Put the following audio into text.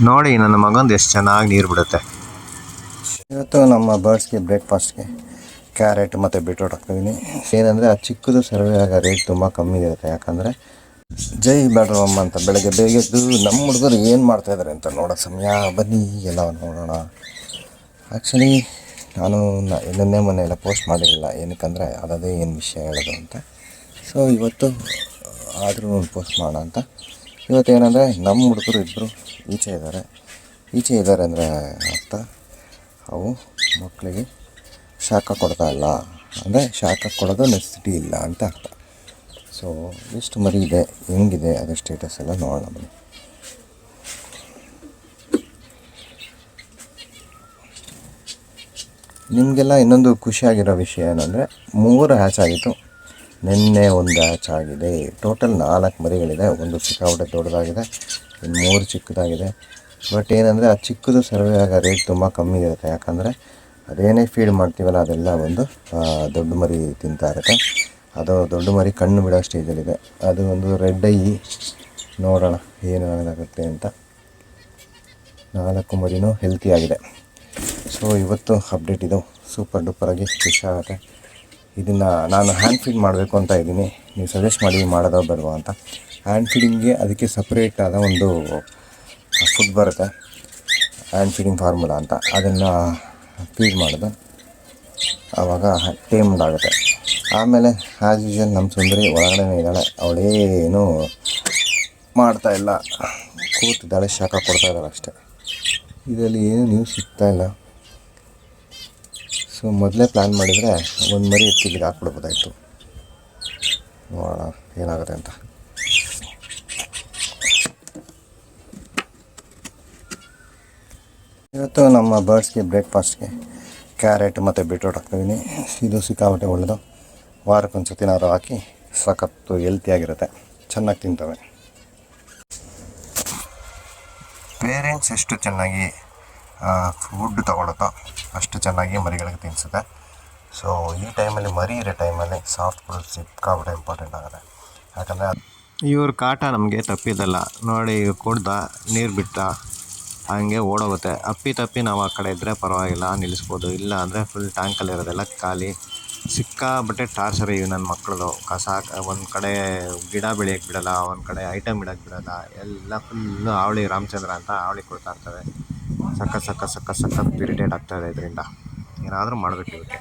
ನೋಡಿ ನನ್ನ ಮಗಂದು ಎಷ್ಟು ಚೆನ್ನಾಗಿ ನೀರು ಬಿಡುತ್ತೆ. ಇವತ್ತು ನಮ್ಮ ಬರ್ಡ್ಸ್ಗೆ ಬ್ರೇಕ್ಫಾಸ್ಟ್ಗೆ ಕ್ಯಾರೆಟ್ ಮತ್ತು ಬೀಟ್ರೋಟ್ ಹಾಕ್ತಿದ್ದೀನಿ. ಏನಂದರೆ ಆ ಚಿಕ್ಕದು ಸರ್ವೆ ಆಗ ರೇಟ್ ತುಂಬ ಕಮ್ಮಿ ಇರುತ್ತೆ. ಯಾಕಂದರೆ ಜೈ ಬ್ಯಾಡ್ರಮ್ಮ ಅಂತ ಬೆಳಗ್ಗೆ ಬೇಗ ಎದ್ದು ನಮ್ಮ ಹುಡುಗರು ಏನು ಮಾಡ್ತಾಯಿದ್ದಾರೆ ಅಂತ ನೋಡೋ ಸಮಯ. ಬನ್ನಿ ಎಲ್ಲ ನೋಡೋಣ. ಆ್ಯಕ್ಚುಲಿ ನಾನು ನಿನ್ನೆ ಮೊನ್ನೆ ಎಲ್ಲ ಪೋಸ್ಟ್ ಮಾಡಿರಲಿಲ್ಲ, ಏನಕ್ಕಂದರೆ ಅದೇ ಏನು ವಿಷಯ ಹೇಳೋದು ಅಂತ. ಸೊ ಇವತ್ತು ಆದರೂ ಪೋಸ್ಟ್ ಮಾಡೋಣ ಅಂತ. ಇವತ್ತೇನೆಂದರೆ ನಮ್ಮ ಹುಡುಗರು ಇಬ್ಬರು ಈಚೆ ಇದ್ದಾರೆ ಅಂದರೆ ಅರ್ಥ ಅವು ಮಕ್ಕಳಿಗೆ ಶಾಖ ಕೊಡ್ತಾ ಇಲ್ಲ, ಅಂದರೆ ಶಾಖ ಕೊಡೋದು ನೆಸಿಟಿ ಇಲ್ಲ ಅಂತ ಅರ್ಥ. ಸೊ ಎಷ್ಟು ಮರಿ ಇದೆ, ಹೆಂಗಿದೆ ಅದು ಸ್ಟೇಟಸ್ ಎಲ್ಲ ನೋಡೋಣ ಬನ್ನಿ. ನಿಮಗೆಲ್ಲ ಇನ್ನೊಂದು ಖುಷಿಯಾಗಿರೋ ವಿಷಯ ಏನಂದರೆ 3 ಹ್ಯಾಚ್ ಆಗಿತ್ತು. ನಿನ್ನೆ ಒಂದು ಹ್ಯಾಚ್ ಆಗಿದೆ. ಟೋಟಲ್ 4 ಮರಿಗಳಿದೆ. ಒಂದು ಸಿಕ್ಕಾಪಟ್ಟೆ ದೊಡ್ಡದಾಗಿದೆ, ಇನ್ನು 3 ಚಿಕ್ಕದಾಗಿದೆ. ಬಟ್ ಏನಂದರೆ ಆ ಚಿಕ್ಕದು ಸರ್ವೆ ಆಗ ರೇಟ್ ತುಂಬ ಕಮ್ಮಿ ಇರುತ್ತೆ. ಯಾಕಂದರೆ ಅದೇನೇ ಫೀಡ್ ಮಾಡ್ತೀವಲ್ಲ ಅದೆಲ್ಲ ಒಂದು ದೊಡ್ಡ ಮರಿ ತಿಂತಾ ಇರುತ್ತೆ. ಅದು ದೊಡ್ಡ ಮರಿ ಕಣ್ಣು ಬಿಡೋ ಸ್ಟೇಜಲ್ಲಿದೆ. ಅದು ಒಂದು ರೆಡ್ ಐ. ನೋಡೋಣ ಏನಾಗುತ್ತೆ ಅಂತ. 4 ಮರಿನೂ ಹೆಲ್ತಿಯಾಗಿದೆ. ಸೊ ಇವತ್ತು ಅಪ್ಡೇಟ್ ಇದು ಸೂಪರ್ ಡೂಪರಾಗಿ ಖುಷಿ ಆಗುತ್ತೆ. ಇದನ್ನು ನಾನು ಹ್ಯಾಂಡ್ ಫೀಡ್ ಮಾಡಬೇಕು ಅಂತ ಇದ್ದೀನಿ. ನೀವು ಸಜೆಸ್ಟ್ ಮಾಡಿ ಮಾಡೋದೋ ಬೇಡವಾ ಅಂತ. ಹ್ಯಾಂಡ್ ಫೀಡಿಂಗ್ಗೆ ಅದಕ್ಕೆ ಸಪ್ರೇಟ್ ಆದ ಒಂದು ಫುಡ್ ಬರುತ್ತೆ, ಹ್ಯಾಂಡ್ ಫೀಡಿಂಗ್ ಫಾರ್ಮುಲಾ ಅಂತ. ಅದನ್ನು ಫೀಡ್ ಮಾಡೋದು ಆವಾಗ ಟೇಮ್ಡ್ ಆಗುತ್ತೆ. ಆಮೇಲೆ ಆ್ಯಸ್ ಯೂಶುವಲ್ ನಮ್ಮ ಸುಂದರಿ ಒಳಗಡೆ ಇದ್ದಾಳೆ. ಅವಳೇನು ಮಾಡ್ತಾಯಿಲ್ಲ, ಕೂತಿದ್ದಾಳೆ, ಶಾಖ ಕೊಡ್ತಾಯಿದ್ದಾಳೆ ಅಷ್ಟೇ. ಇದರಲ್ಲಿ ಏನು ನ್ಯೂಸ್ ಸಿಗ್ತಾಯಿಲ್ಲ. ಸೊ ಮೊದಲೇ ಪ್ಲ್ಯಾನ್ ಮಾಡಿದರೆ ಒಂದು ಮರಿ ಎತ್ತಿಗೆ ಹಾಕ್ಬಿಡ್ಬೋದಾಯಿತು. ನೋಡೋಣ ಏನಾಗುತ್ತೆ ಅಂತ. ಇವತ್ತು ನಮ್ಮ ಬರ್ಡ್ಸ್ಗೆ ಬ್ರೇಕ್ಫಾಸ್ಟ್ಗೆ ಕ್ಯಾರೆಟ್ ಮತ್ತು ಬೀಟ್ರೋಟ್ ಹಾಕ್ತಿದ್ದೀನಿ. ಇದು ಸಿಕ್ಕಾಪಟ್ಟೆ ಒಳ್ಳೆಯದು. ವಾರಕ್ಕೊಂದು ಸತಿನಾದ್ರು ಹಾಕಿ ಸಖತ್ತು ಹೆಲ್ತಿಯಾಗಿರುತ್ತೆ, ಚೆನ್ನಾಗಿ ತಿಂತವೆ. ಪೇರೆಂಟ್ಸ್ ಎಷ್ಟು ಚೆನ್ನಾಗಿ ಫುಡ್ ತೊಗೊಳುತ್ತೋ ಅಷ್ಟು ಚೆನ್ನಾಗಿ ಮರಿಗಳಿಗೆ ತಿನ್ನಿಸುತ್ತೆ. ಸೊ ಈ ಟೈಮಲ್ಲಿ ಮರಿ ಇರೋ ಟೈಮಲ್ಲಿ ಸಾಫ್ಟ್ ಫುಡ್ ಸಿಕ್ಕಾಪಟ್ಟೆ ಇಂಪಾರ್ಟೆಂಟ್ ಆಗುತ್ತೆ. ಯಾಕಂದರೆ ಇವ್ರ ಕಾಟ ನಮಗೆ ತಪ್ಪಿದ್ದಲ್ಲ. ನೋಡಿ ಕುಡ್ದ ನೀರು ಬಿಟ್ಟ ಹಾಗೆ ಓಡೋಗುತ್ತೆ. ಅಪ್ಪಿ ನಾವು ಆ ಕಡೆ ಇದ್ದರೆ ಪರವಾಗಿಲ್ಲ, ನಿಲ್ಲಿಸ್ಬೋದು. ಇಲ್ಲ ಅಂದರೆ ಫುಲ್ ಟ್ಯಾಂಕಲ್ಲಿರೋದೆಲ್ಲ ಖಾಲಿ. ಸಿಕ್ಕಾಬಟ್ಟೆ ಟಾರ್ಚರ್ ಇವು ನನ್ನ ಮಕ್ಕಳದು. ಕಸ ಒಂದು ಕಡೆ ಗಿಡ ಬೆಳೆಯೋಕ್ಕೆ ಬಿಡೋಲ್ಲ, ಒಂದು ಕಡೆ ಐಟಮ್ ಇಡೋಕ್ಕೆ ಬಿಡೋಲ್ಲ. ಎಲ್ಲ ಫುಲ್ಲು ಅವಳಿ ರಾಮಚಂದ್ರ ಅಂತ ಅವಳಿ ಕೊಡ್ತಾ ಇರ್ತವೆ. ಸಖತ್ ಇರಿಟೇಟ್ ಆಗ್ತಾಯಿದೆ ಇದರಿಂದ. ಏನಾದರೂ ಮಾಡಬೇಕು ಇವಕ್ಕೆ.